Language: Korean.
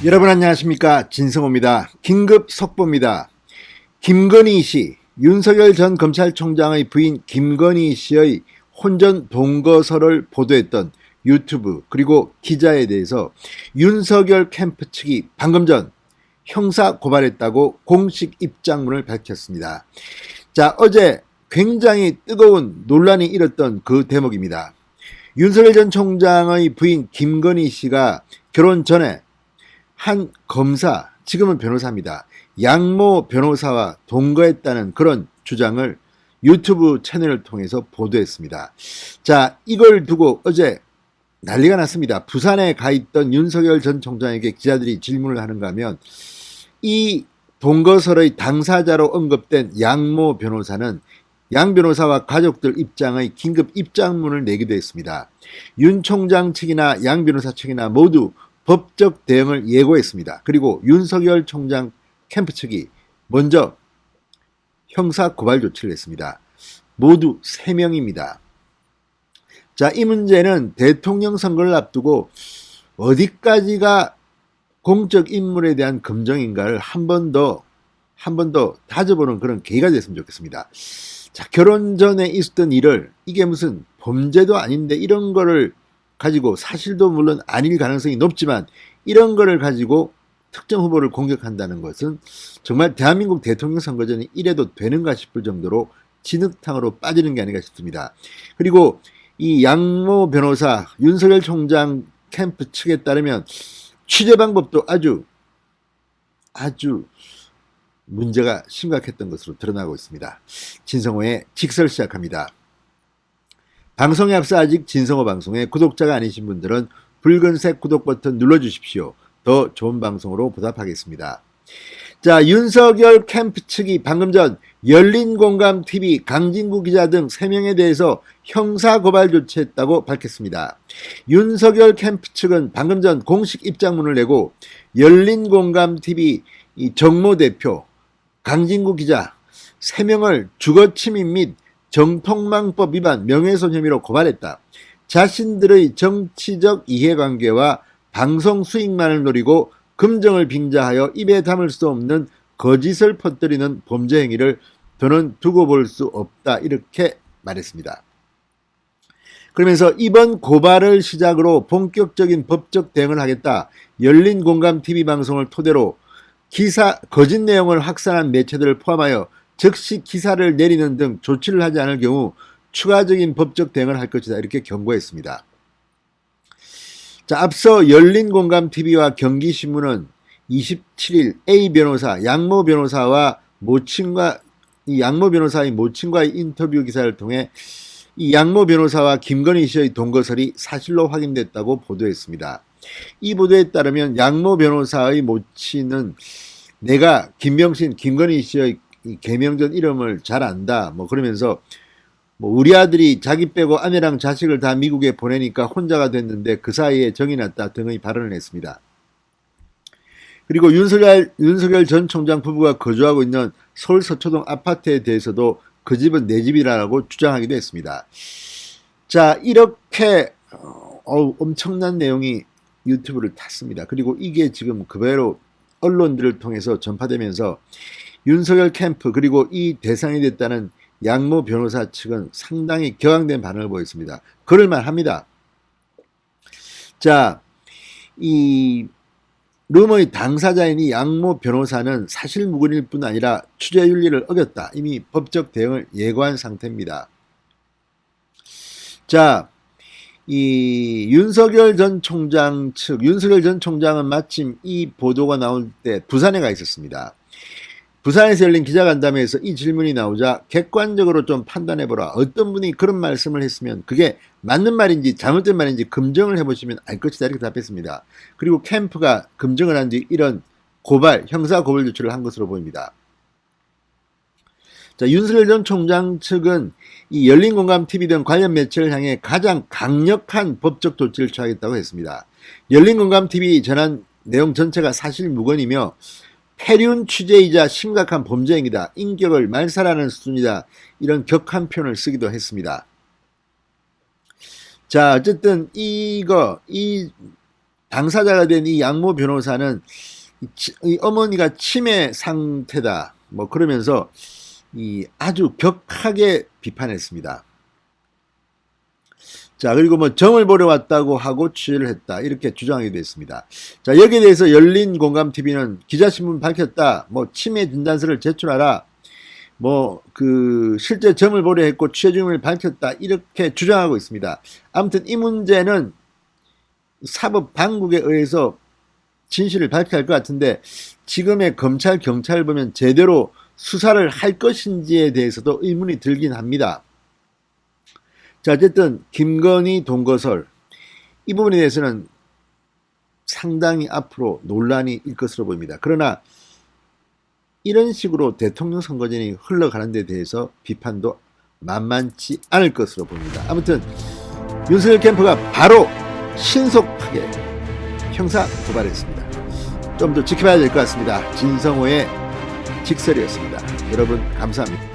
여러분 안녕하십니까, 진성호입니다. 긴급 속보입니다. 김건희 씨, 윤석열 전 검찰총장의 부인 김건희 씨의 혼전 동거설을 보도했던 유튜브 그리고 기자에 대해서 윤석열 캠프 측이 방금 전 형사 고발했다고 공식 입장문을 밝혔습니다. 자, 어제 굉장히 뜨거운 논란이 일었던 그 대목입니다. 윤석열 전 총장의 부인 김건희 씨가 결혼 전에 한 검사, 지금은 변호사입니다, 양모 변호사와 동거했다는 그런 주장을 유튜브 채널을 통해서 보도했습니다. 자, 이걸 두고 어제 난리가 났습니다. 부산에 가 있던 윤석열 전 총장에게 기자들이 질문을 하는가 하면 이 동거설의 당사자로 언급된 양모 변호사는 양 변호사와 가족들 입장의 긴급 입장문을 내기도 했습니다. 윤 총장 측이나 양 변호사 측이나 모두 법적 대응을 예고했습니다. 그리고 윤석열 총장 캠프 측이 먼저 형사 고발 조치를 했습니다. 모두 3명입니다. 자, 이 문제는 대통령 선거를 앞두고 어디까지가 공적 인물에 대한 검증인가를 한 번 더 다져보는 그런 계기가 됐으면 좋겠습니다. 자, 결혼 전에 있었던 일을, 이게 무슨 범죄도 아닌데 이런 거를 가지고, 사실도 물론 아닐 가능성이 높지만 이런 거를 가지고 특정 후보를 공격한다는 것은 정말 대한민국 대통령 선거전이 이래도 되는가 싶을 정도로 진흙탕으로 빠지는 게 아닌가 싶습니다. 그리고 이 양모 변호사, 윤석열 총장 캠프 측에 따르면 취재 방법도 아주 문제가 심각했던 것으로 드러나고 있습니다. 진성호의 직설 시작합니다. 방송에 앞서 아직 진성호 방송의 구독자가 아니신 분들은 붉은색 구독 버튼 눌러주십시오. 더 좋은 방송으로 보답하겠습니다. 자, 윤석열 캠프 측이 방금 전 열린공감TV, 강진구 기자 등 3명에 대해서 형사고발 조치했다고 밝혔습니다. 윤석열 캠프 측은 방금 전 공식 입장문을 내고 열린공감TV 정모 대표, 강진구 기자 3명을 주거침입 및 정통망법 위반 명예훼손 혐의로 고발했다. 자신들의 정치적 이해관계와 방송 수익만을 노리고 금정을 빙자하여 입에 담을 수 없는 거짓을 퍼뜨리는 범죄 행위를 더는 두고 볼 수 없다, 이렇게 말했습니다. 그러면서 이번 고발을 시작으로 본격적인 법적 대응을 하겠다. 열린공감TV 방송을 토대로 거짓 내용을 확산한 매체들을 포함하여 즉시 기사를 내리는 등 조치를 하지 않을 경우 추가적인 법적 대응을 할 것이다, 이렇게 경고했습니다. 자, 앞서 열린공감TV와 경기신문은 27일 A 변호사, 양모 변호사와 양모 변호사의 모친과의 인터뷰 기사를 통해 이 양모 변호사와 김건희 씨의 동거설이 사실로 확인됐다고 보도했습니다. 이 보도에 따르면 양모 변호사의 모친은 내가 김건희 씨의 개명전 이름을 잘 안다, 그러면서 우리 아들이 자기 빼고 아내랑 자식을 다 미국에 보내니까 혼자가 됐는데 그 사이에 정이 났다 등의 발언을 했습니다. 그리고 윤석열 전 총장 부부가 거주하고 있는 서울 서초동 아파트에 대해서도 그 집은 내 집이라고 주장하기도 했습니다. 자, 이렇게 엄청난 내용이 유튜브를 탔습니다. 그리고 이게 지금 그대로 언론들을 통해서 전파되면서 윤석열 캠프 그리고 이 대상이 됐다는 양모 변호사 측은 상당히 격앙된 반응을 보였습니다. 그럴만 합니다. 자, 이 rumor의 당사자인 이 양모 변호사는 사실무근일 뿐 아니라 취재윤리를 어겼다, 이미 법적 대응을 예고한 상태입니다. 자, 이 윤석열 전 총장은 마침 이 보도가 나올 때 부산에 가 있었습니다. 부산에서 열린 기자간담회에서 이 질문이 나오자 객관적으로 좀 판단해보라, 어떤 분이 그런 말씀을 했으면 그게 맞는 말인지 잘못된 말인지 검증을 해보시면 알 것이다, 이렇게 답했습니다. 그리고 캠프가 검증을 한 뒤 이런 형사 고발 조치를 한 것으로 보입니다. 자, 윤석열 전 총장 측은 이 열린공감TV 등 관련 매체를 향해 가장 강력한 법적 조치를 취하겠다고 했습니다. 열린공감TV 전한 내용 전체가 사실무근이며 폐륜 취재이자 심각한 범죄 행위다, 인격을 말살하는 수준이다, 이런 격한 표현을 쓰기도 했습니다. 자, 어쨌든 이 당사자가 된 이 양모 변호사는 이 어머니가 치매 상태다 뭐 그러면서 이 아주 격하게 비판했습니다. 자, 그리고 뭐 점을 보러 왔다고 하고 취재를 했다 이렇게 주장하기도 했습니다. 자, 여기에 대해서 열린공감TV는 기자신문 밝혔다, 뭐 치매 진단서를 제출하라, 뭐 그 실제 점을 보려 했고 취재 중임을 밝혔다 이렇게 주장하고 있습니다. 아무튼 이 문제는 사법 당국에 의해서 진실을 밝혀야 할 것 같은데 지금의 검찰 경찰을 보면 제대로 수사를 할 것인지에 대해서도 의문이 들긴 합니다. 자, 어쨌든 김건희 동거설 이 부분에 대해서는 상당히 앞으로 논란이 일 것으로 보입니다. 그러나 이런 식으로 대통령 선거전이 흘러가는 데 대해서 비판도 만만치 않을 것으로 보입니다. 아무튼 윤석열 캠프가 바로 신속하게 형사 고발했습니다. 좀 더 지켜봐야 될 것 같습니다. 진성호의 직설이었습니다. 여러분 감사합니다.